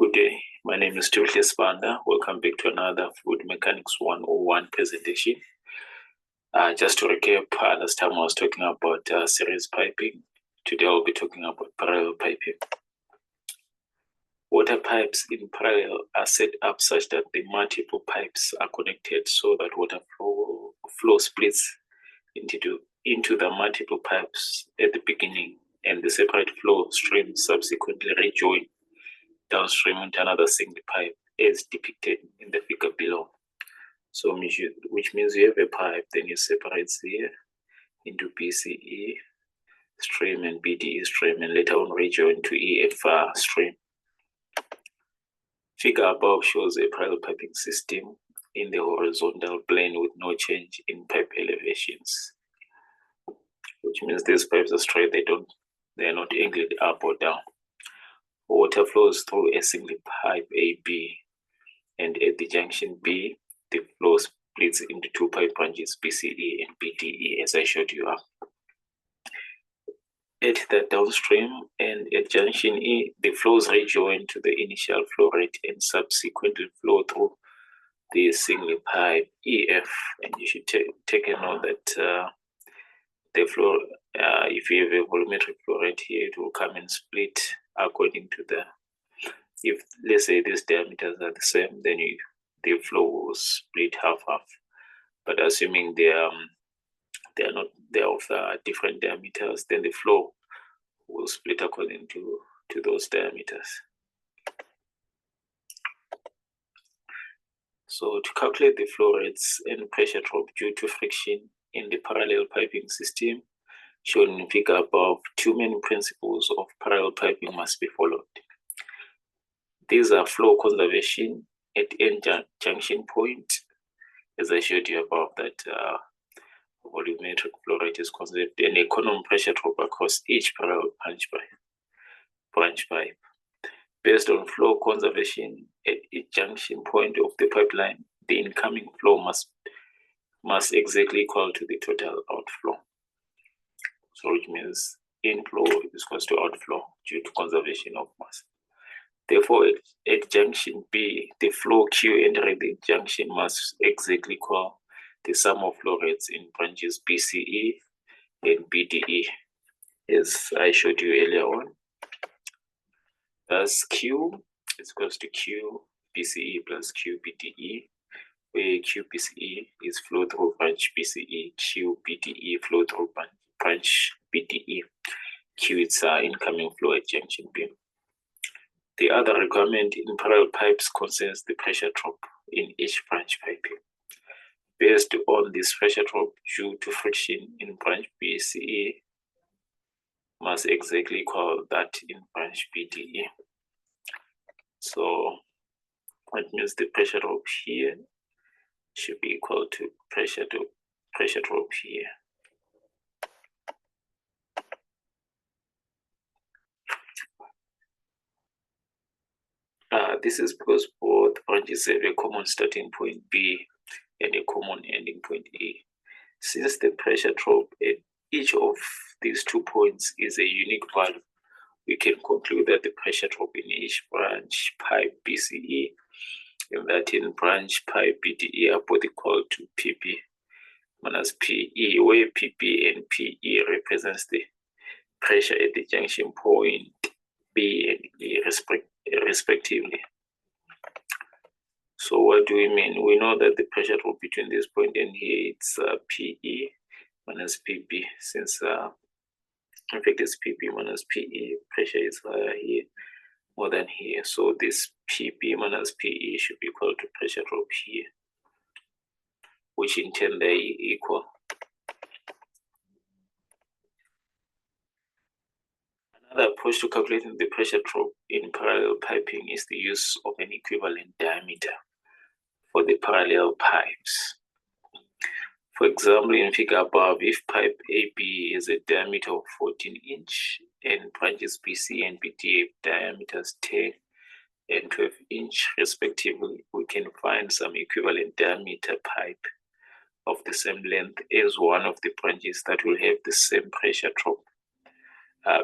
Good day, my name is Spanda. Welcome back to another Fluid Mechanics 101 presentation. Just to recap, last time I was talking about series piping. Today I'll be talking about parallel piping. Water pipes in parallel are set up such that the multiple pipes are connected so that water flow splits into the multiple pipes at the beginning, and the separate flow streams subsequently rejoin downstream into another single pipe as depicted in the figure below. So which means you have a pipe, then you separate here into BCE stream and BDE stream, and later on rejoin to EF stream. Figure above shows a parallel piping system in the horizontal plane with no change in pipe elevations, which means these pipes are straight, they're not angled up or down. Water flows through a single pipe AB, and at the junction B, the flow splits into two pipe branches BCE and BDE, as I showed you up. At the downstream and at junction E, the flows rejoin to the initial flow rate and subsequently flow through the single pipe EF. And you should take a note that the flow, if you have a volumetric flow rate here, it will come and split according to if let's say these diameters are the same, then the flow will split half-half. But assuming they're of different diameters, then the flow will split according to those diameters. So to calculate the flow rates and pressure drop due to friction in the parallel piping system shown in figure above, two main principles of parallel piping must be followed. These are flow conservation at end junction point, as I showed you above, that volumetric flow rate is conserved, and a common pressure drop across each parallel branch pipe. Based on flow conservation at each junction point of the pipeline, the incoming flow must exactly equal to the total outflow. So which means inflow is equal to outflow due to conservation of mass. Therefore, at junction B, the flow Q entering the junction must exactly equal the sum of flow rates in branches BCE and BDE, as I showed you earlier on. Thus, Q is equal to Q BCE plus Q BDE, where Q BCE is flow through branch BCE, Q BDE flow through branch BDE. Q is incoming flow at junction B. The other requirement in parallel pipes concerns the pressure drop in each branch piping. Based on this pressure drop due to friction in branch BCE must exactly equal that in branch BDE. So that means the pressure drop here should be equal to pressure drop here. This is because both branches have a common starting point B and a common ending point E. Since the pressure drop at each of these 2 points is a unique value, we can conclude that the pressure drop in each branch pipe BCE and that in branch pipe BDE are both equal to PP minus PE, where PP and PE represents the pressure at the junction point B and E respectively. So what do we mean? We know that the pressure drop between this point and here, it's PE minus PP, since in fact it's PP minus PE, pressure is higher here more than here. So this PP minus PE should be equal to pressure drop here, which in turn they equal. Another approach to calculating the pressure drop in parallel piping is the use of an equivalent diameter for the parallel pipes. For example, in figure above, if pipe AB is a diameter of 14 inch and branches BC and BD have diameters 10 and 12 inch respectively, we can find some equivalent diameter pipe of the same length as one of the branches that will have the same pressure drop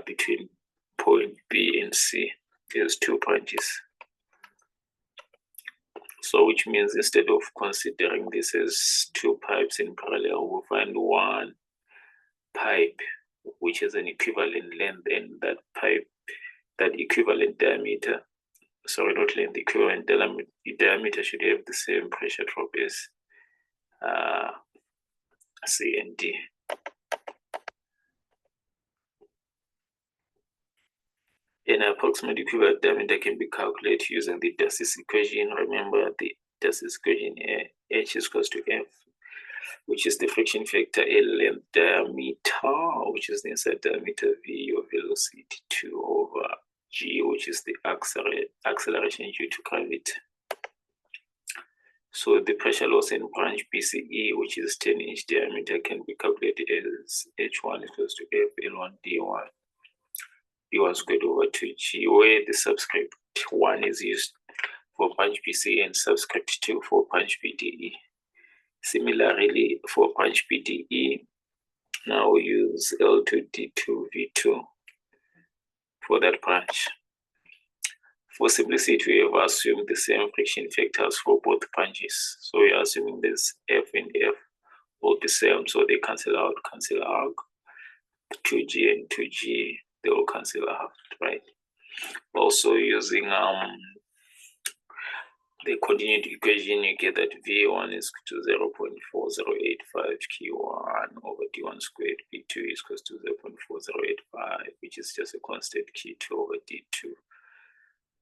between point B and C. There's 2 branches. So which means instead of considering this as two pipes in parallel, we'll find one pipe which has an equivalent length, and that pipe, that equivalent diameter, sorry, not length, equivalent diameter should have the same pressure drop as C and D. An approximate equivalent diameter can be calculated using the Darcy's equation. Remember the Darcy's equation, H is equals to F, which is the friction factor, L length diameter, which is the inside diameter, V your velocity, 2 over G, which is the acceleration due to gravity. So the pressure loss in branch BCE, which is 10-inch diameter, can be calculated as H1 is equals to F L1 D1. D1 squared over 2G, where the subscript 1 is used for branch BC and subscript 2 for branch BDE. Similarly, for branch BDE, now we use L2 D2 V2 for that branch. For simplicity, we have assumed the same friction factors for both branches. So we are assuming this F and F will be same, so they cancel out. 2G and 2G, they will cancel out, right? Also using the continued equation, you get that V1 is equal to 0.4085 Q1 over D1 squared. V2 is equal to 0.4085, which is just a constant Q2 over D2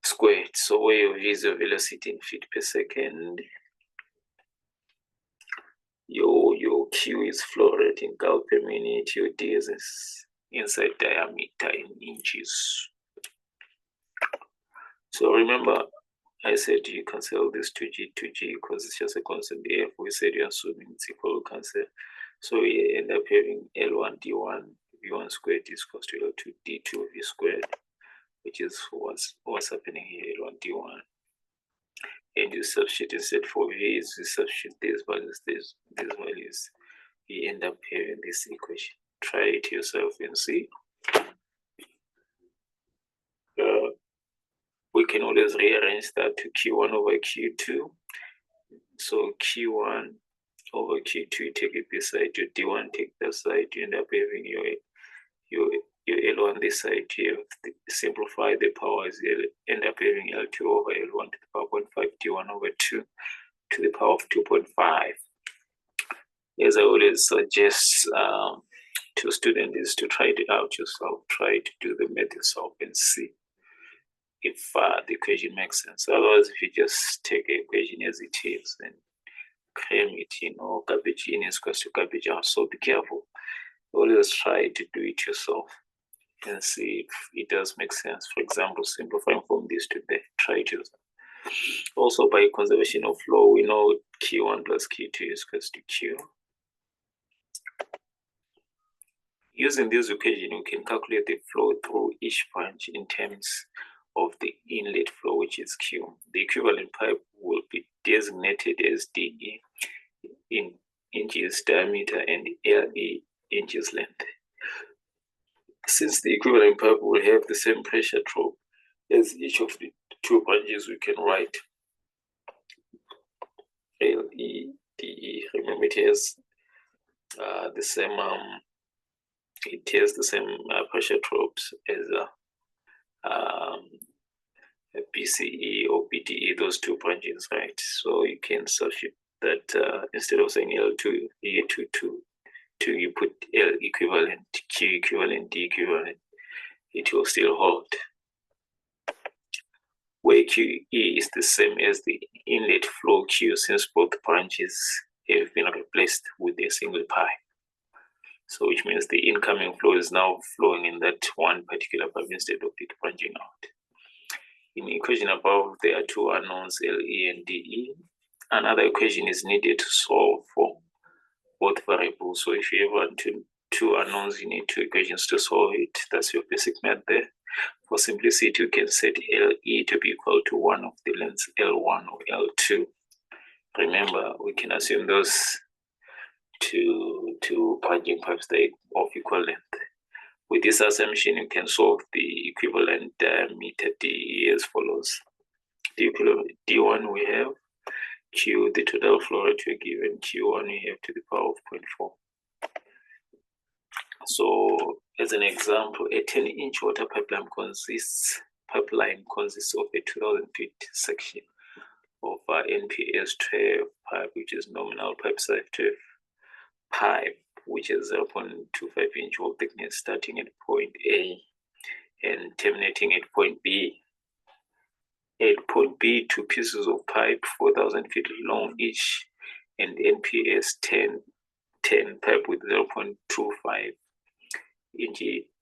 squared. So where your V is your velocity in feet per second, your Q is flow rate in gal per minute, your D is inside diameter in inches. So remember, I said you cancel this 2G because it's just a constant F. We said you're assuming it's equal to cancel. So we end up having L1 D1 V1 squared is equal to L2 D2 V squared, which is what's happening here, L1 D1. And you substitute instead for V's, you substitute these values, these values. You end up having this equation. Try it yourself and see. We can always rearrange that to Q1 over Q2. So Q1 over Q2, take it this side, your D1 take that side, you end up having your L1 this side. You have to simplify the powers, you end up having L2 over L1 to the power 0.5, D1 over 2 to the power of 2.5. As I always suggest to students is to try it out yourself, try to do the math yourself and see if the equation makes sense. Otherwise, if you just take the equation as it is and cram it in, or garbage in is equals to garbage out. So be careful. Always try to do it yourself and see if it does make sense. For example, simplifying from this to that, try it yourself. Also, by conservation of flow, we know Q1 plus Q2 is equals to Q. Using this equation, we can calculate the flow through each branch in terms of the inlet flow, which is Q. The equivalent pipe will be designated as DE in inches diameter and LE inches length. Since the equivalent pipe will have the same pressure drop as each of the two branches, we can write LE, DE. Remember, it has the same pressure drops as BCE or BDE, those two branches, right? So you can substitute that instead of saying L2, E2, you put L equivalent, Q equivalent, D equivalent. It will still hold. Where QE is the same as the inlet flow Q, since both branches have been replaced with a single pipe. So which means the incoming flow is now flowing in that one particular pipe instead of it branching out. In the equation above, there are two unknowns, LE and DE. Another equation is needed to solve for both variables. So if you have two unknowns, you need two equations to solve it. That's your basic math there. For simplicity, you can set LE to be equal to one of the lengths L1 or L2. Remember, we can assume those two branching pipes that are of equal length. With this assumption, you can solve the equivalent diameter DE as follows. The equivalent D1 we have Q, the total flow rate we're given, Q1 we have to the power of 0.4. So as an example, a 10-inch water pipeline consists of a 2,000 feet section of NPS 12 pipe, which is nominal pipe size 12 pipe, which is 0.25 inch wall thickness, starting at point A and terminating at point B. At point B, two pieces of pipe 4,000 feet long each, and NPS 10 pipe with 0.25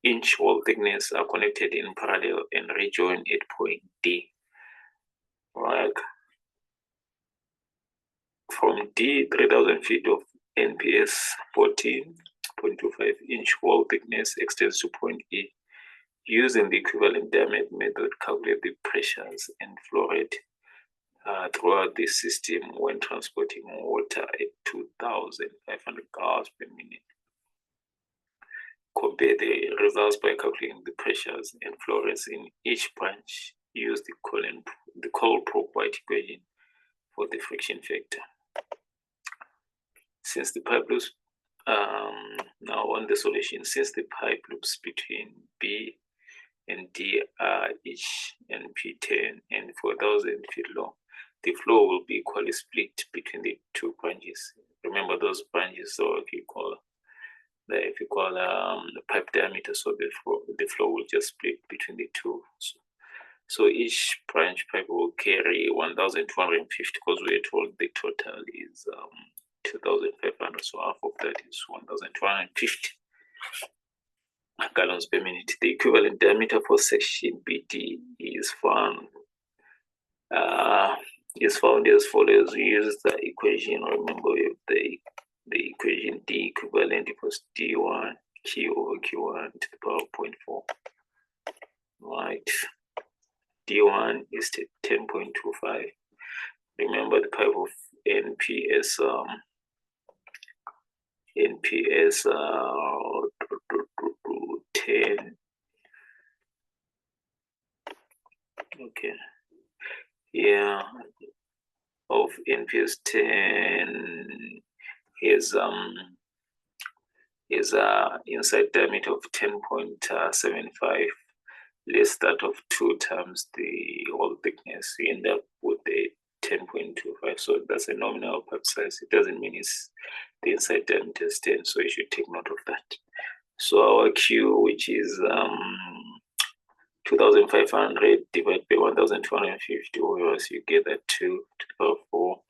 inch wall thickness are connected in parallel and rejoin at point D. Right. From D, 3,000 feet of NPS 14.25 inch wall thickness extends to point E. Using the equivalent diameter method, calculate the pressures and flow rate throughout the system when transporting water at 2,500 gallons per minute. Compare the results by calculating the pressures and flow rates in each branch. Use the COLE-BROOK white equation for the friction factor. Since the pipe loops, now on the solution, since the pipe loops between B and D are each NP10 and 4,000 feet long, the flow will be equally split between the two branches. Remember those branches, so if you call the pipe diameter, so the flow will just split between the two. So each branch pipe will carry 1,250 because we are told the total is 2,500. So half of that is 1,250 gallons per minute. The equivalent diameter for section BD is found as follows. We use the equation. Remember, we have the equation D equivalent equals D1 Q over Q1 to the power of 0.4. Right. D1 is 10.25. Remember the pipe of NPS 10. Okay. Yeah. Of NPS 10 is inside diameter of 10.75. less that of 2 times the wall thickness. You end up with a 10.25. So that's a nominal pipe size. It doesn't mean it's the inside diameter is 10. So you should take note of that. So our Q, which is 2,500 divided by 1,250, whereas you get that 2 to the power of 4,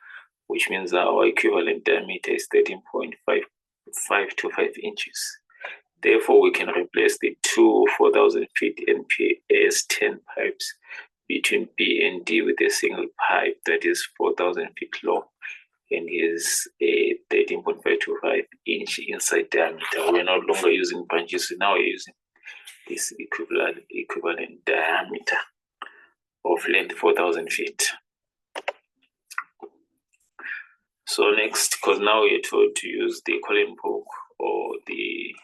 which means our equivalent diameter is 13.525 inches. Therefore, we can replace the two 4,000 feet NPS 10 pipes between B and D with a single pipe that is 4,000 feet long and is a 13.525 inch inside diameter. We're no longer using branches, now we're using this equivalent diameter of length 4,000 feet. So next, because now we're told to use the COLE-BROOK or the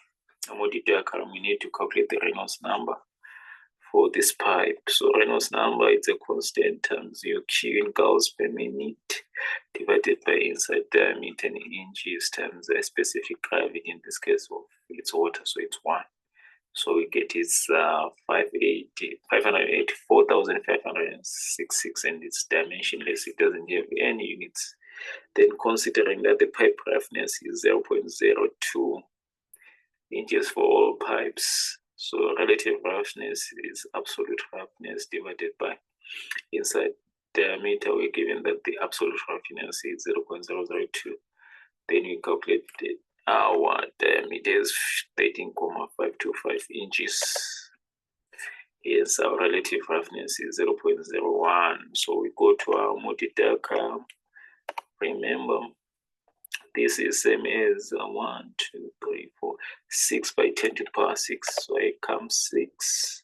Moody diagram, we need to calculate the Reynolds number for this pipe. So Reynolds number is a constant times your Q in gallons per minute divided by inside diameter in inches times the specific gravity, in this case of it's water, so it's 1. So we get it's 584,566 and it's dimensionless. It doesn't have any units. Then considering that the pipe roughness is 0.02 inches for all pipes, so relative roughness is absolute roughness divided by inside diameter. We're given that the absolute roughness is 0.002. Then we calculate our diameter is 13.525 inches. Yes, our relative roughness is 0.01. So we go to our Moody diagram. Remember, this is same as 1, 2, 3, 4, 6 by 10 to the power 6. So I come 6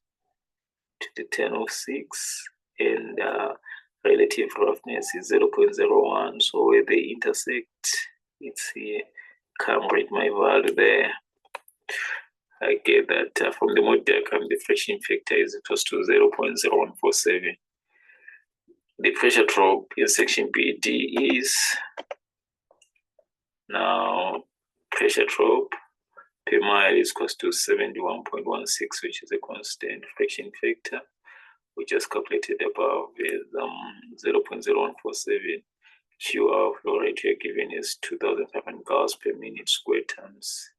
to the 10 of 6, and relative roughness is 0.01. So where they intersect, it's here. Come read my value there. I get that from the Moody diagram, the friction factor is equal to 0.0147. the pressure drop in section BD is now pressure drop per mile is equal to 71.16, which is a constant friction factor. We just calculated above with 0.0147. QR flow rate we are given is 2,500 gallons per minute square times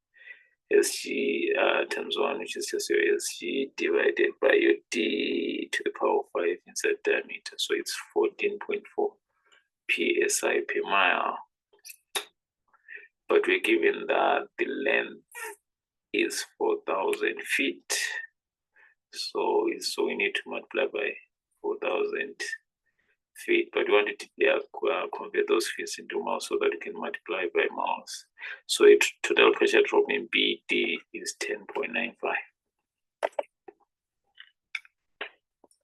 SG times 1, which is just your SG divided by your D to the power of 5 inside diameter. So it's 14.4 psi per mile. But we're given that the length is 4,000 feet. So we need to multiply by 4,000 feet, but we wanted to convert those feet into miles so that we can multiply by miles. So total pressure drop in BD is 10.95.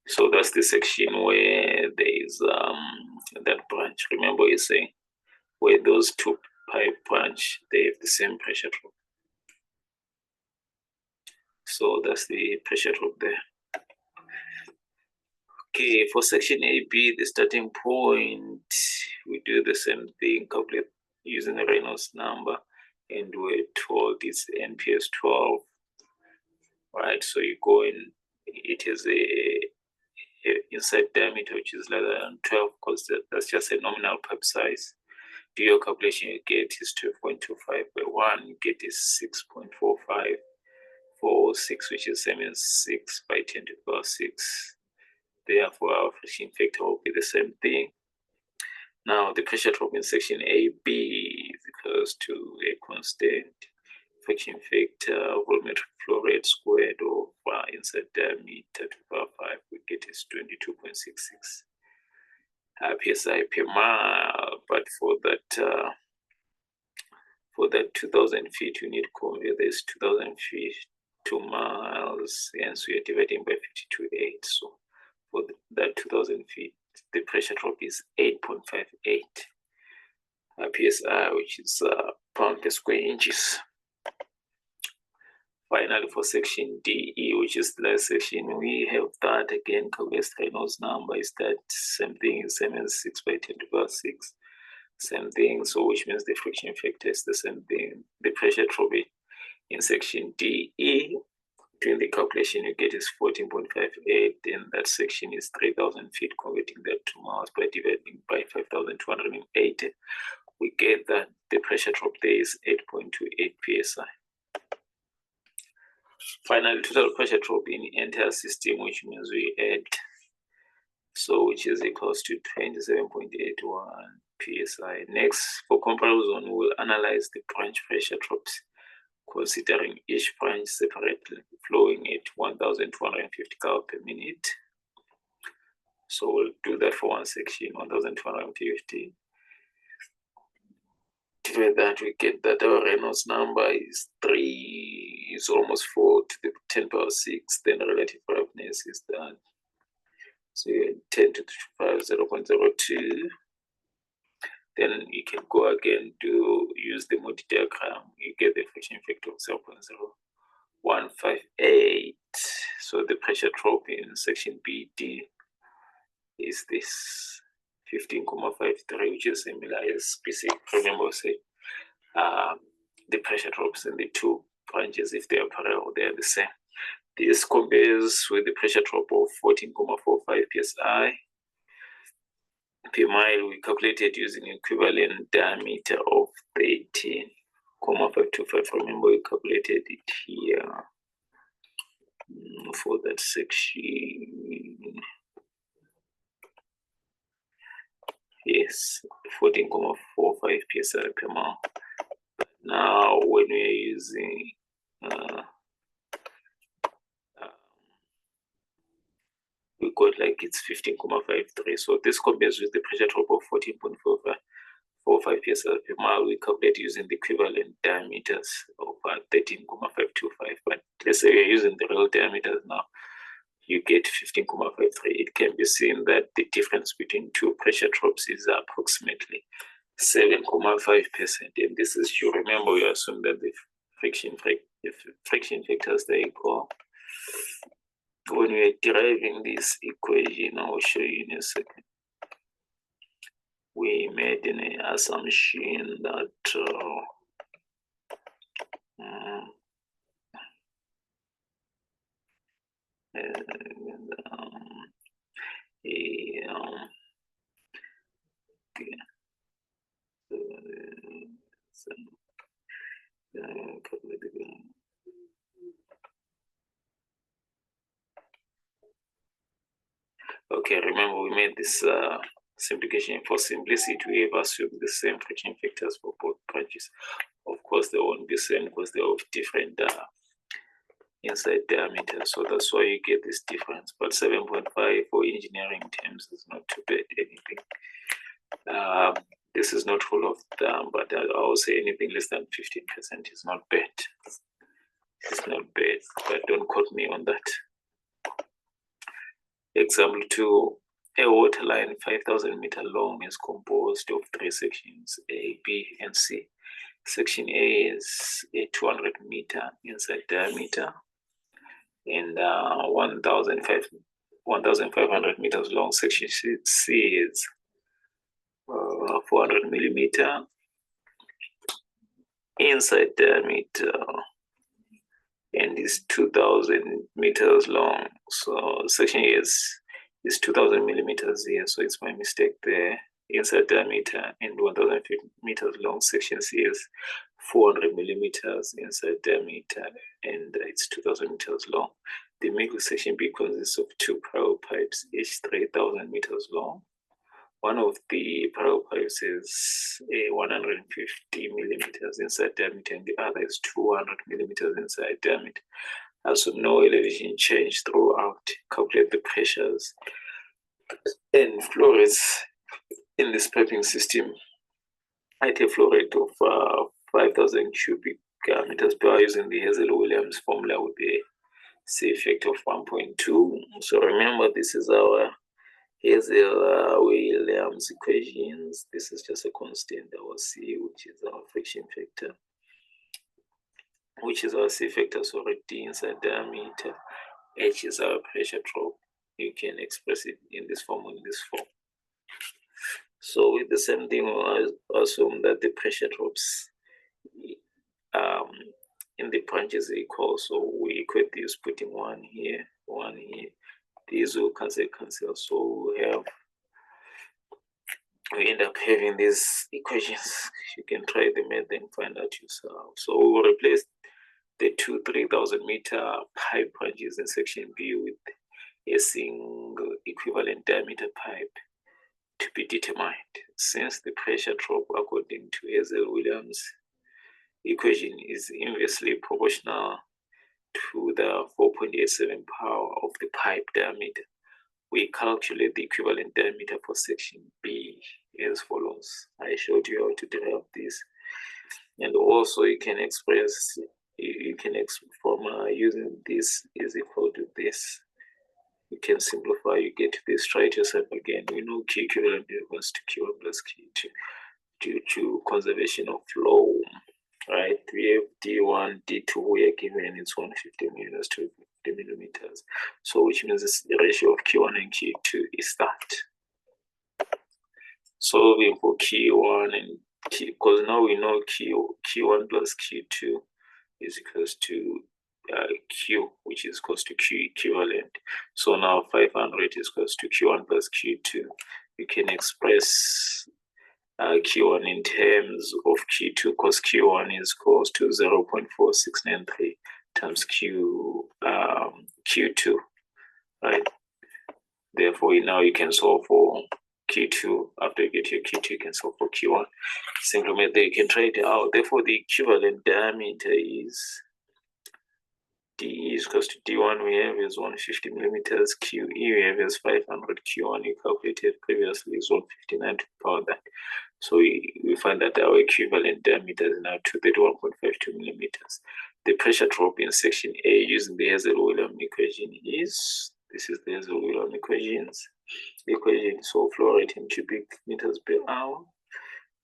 So that's the section where there is that branch. Remember, you're saying where those two pipe branch, they have the same pressure drop. So that's the pressure drop there. Okay, for section AB, the starting point, we do the same thing, calculate using the Reynolds number, and we're told it's NPS 12, right? So you go in, it is a inside diameter, which is less than 12, because that's just a nominal pipe size. Do your calculation, you get is 12.25 by 1, you get is 6.4546, which is same as 6 by 10 to the power 6. Therefore, our friction factor will be the same thing. Now, the pressure drop in section AB is equals to a constant friction factor volumetric flow rate squared over inside diameter to the power 5. We get is 22.66 psi per mile. But for that 2,000 feet, you need to convert this 2,000 feet to miles, and so you're dividing by 52.8. So for that 2,000 feet, the pressure drop is 8.58 psi, which is pound per square inches. Finally, for section DE, which is the last section, we have that again. Calculate Reynolds number is that same thing, same as 6 by 10 to the power 6. Same thing, so which means the friction factor is the same thing. The pressure drop in section DE, doing the calculation, you get is 14.58, and that section is 3,000 feet. Converting that to miles by dividing by 5,280, we get that the pressure drop there is 8.28 psi. Finally, total pressure drop in the entire system, which means we add, so which is equals to 27.81 psi. Next, for comparison, we'll analyze the branch pressure drops, considering each branch separately flowing at 1,250 gal per minute. So we'll do that for one section, 1,250. Divide that, we get that our Reynolds number is 3, is almost 4 to the 10 power 6. Then relative roughness is that. So 10 to the 5, 0.02. Then you can go again to use the Moody diagram. You get the friction factor of 0.0158. So the pressure drop in section BD is this 15.53, which is similar as BC. Remember, I said the pressure drops in the two branches, if they are parallel, they are the same. This compares with the pressure drop of 14.45 psi per mile. We calculated using equivalent diameter of 13.525. Remember, we calculated it here for that section. Yes, 14.45 psi per mile. Now, when we are using we got like it's 15.53. So this compares with the pressure drop of 14.45 psi per mile. We calculate using the equivalent diameters of 13.525. But let's say we're using the real diameters now. You get 15.53. It can be seen that the difference between two pressure drops is approximately 7.5%. And this is, you remember, you assume that the friction factors they equal. When we are deriving this equation, I will show you in a second. we made an assumption that okay, remember we made this simplification. For simplicity, we have assumed the same friction factors for both branches. Of course, they won't be same because they're of different inside diameter, so that's why you get this difference. But 7.5 for engineering terms is not too bad anything. This is not full of them, but I will say anything less than 15% is not bad. It's not bad, but don't quote me on that. Example 2, a water line 5,000 meter long is composed of 3 sections, A, B, and C. Section A is a 200 meter inside diameter and 1,500 meters long. Section C is 400 millimeter inside diameter and is 2,000 meters long. So section A is 2,000 millimeters here, so it's my mistake there. Inside diameter and 1,050 meters long. Section C is 400 millimeters inside diameter and it's 2,000 meters long. The middle section B consists of 2 parallel pipes, each 3,000 meters long. One of the parallel pipes is 150 millimeters inside diameter and the other is 200 millimeters inside diameter. Also, no elevation change throughout. Calculate the pressures and flow rates in this piping system at a flow rate of 5,000 cubic meters per hour using the Hazel-Williams formula with the C effect of 1.2. So remember, this is our Hazel-Williams equations. This is just a constant, our C, which is our friction factor, which is our C factor, so D inside diameter, H is our pressure drop. You can express it in this form or in this form. So with the same thing, we'll assume that the pressure drops in the branches equal. So we equate this, putting 1 here, 1 here. These will cancel. So we end up having these equations. You can try the math and find out yourself. So we will replace the 2 3,000 meter pipe branches in section B with a single equivalent diameter pipe to be determined. Since the pressure drop according to Hazel-Williams equation is inversely proportional to the 4.87 power of the pipe diameter, we calculate the equivalent diameter for section B as follows. I showed you how to derive this, and also you can express from using this is equal to this. You can simplify, you get this, try it yourself again. We know Q equivalent equals to Q1 plus Q2 due to conservation of flow, right? We have D1, D2, we are given it's 150 millimeters to 50 millimeters. So which means the ratio of Q1 and Q2 is that. Solving for Q1 and Q, because now we know Q1 plus Q2 is equals to Q, which is equals to Q equivalent. So now 500 is equals to Q1 plus Q2. You can express Q1 in terms of Q2 because Q1 is equals to 0.4693 times Q2, right? Therefore, now you can solve for Q2. After you get your Q2, you can solve for Q1. Simple method, you can try it out. Therefore, the equivalent diameter is D is equals to D1 we have is 150 millimeters, QE we have is 500, Q1 you calculated previously is 159 to the power that. So we find that our equivalent diameter is now 231.52 millimeters. The pressure drop in section A using the Hazel-Williams equation is, this is the Hazel-Williams equation, so flow rate in cubic meters per hour,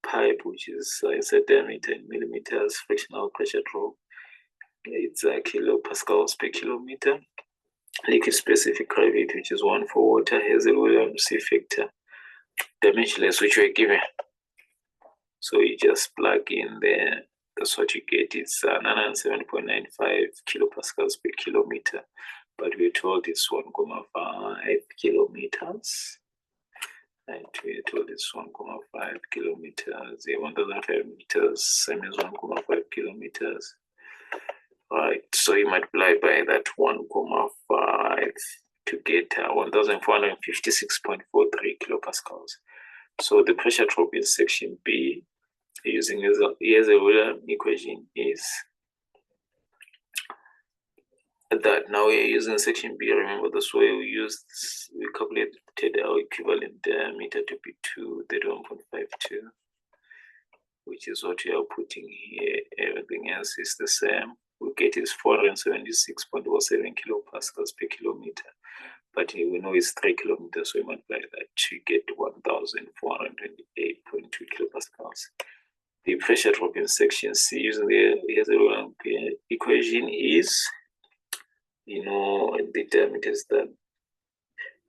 pipe which is inside diameter in millimeters, frictional pressure drop, it's kilopascals per kilometer, liquid specific gravity which is 1 for water, Hazel-Williams C factor dimensionless which we're given. So you just plug in there, that's what you get. It's 907.95 kilopascals per kilometer, but we're told it's 1.5 kilometers. And we're told it's 1.5 kilometers. 1,500 meters, same as 1.5 kilometers. Right, so you multiply by that 1.5 to get 1,456.43 kilopascals. So the pressure drop in section B, using here's a Euler equation, is that now we're using section B. Remember, that's why we calculated our equivalent diameter to be 231.52, which is what we are putting here. Everything else is the same. We get is 476.07 kilopascals per kilometer, but we know it's 3 kilometers, so we multiply that to get 1,428.2 kilopascals. The pressure drop in section C using the equation is, the diameters that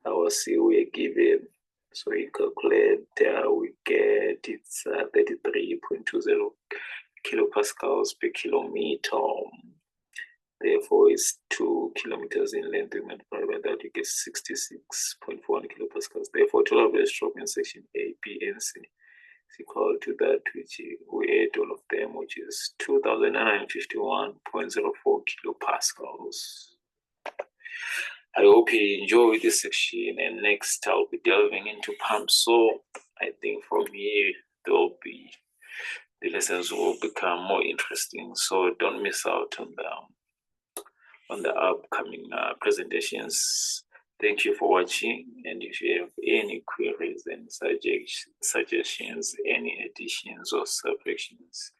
our C we are given. So we calculate, we get it's 33.20 kilopascals per kilometer. Therefore, it's 2 kilometers in length. We multiply by that, you get 66.1 kilopascals. Therefore, total pressure drop in section A, B, and C is equal to that which we add all of them, which is 2,951.04 kilopascals. I hope you enjoy this section, and next I'll be delving into pumps. So I think from here the lessons will become more interesting. So don't miss out on the upcoming presentations. Thank you for watching, and if you have any queries and suggestions, any additions or subtractions,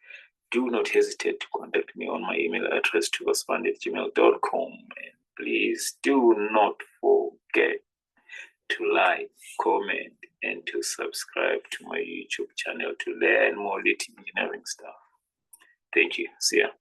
do not hesitate to contact me on my email address, tuversfund@gmail.com. And please do not forget to like, comment, and to subscribe to my YouTube channel to learn more lit engineering stuff. Thank you. See ya.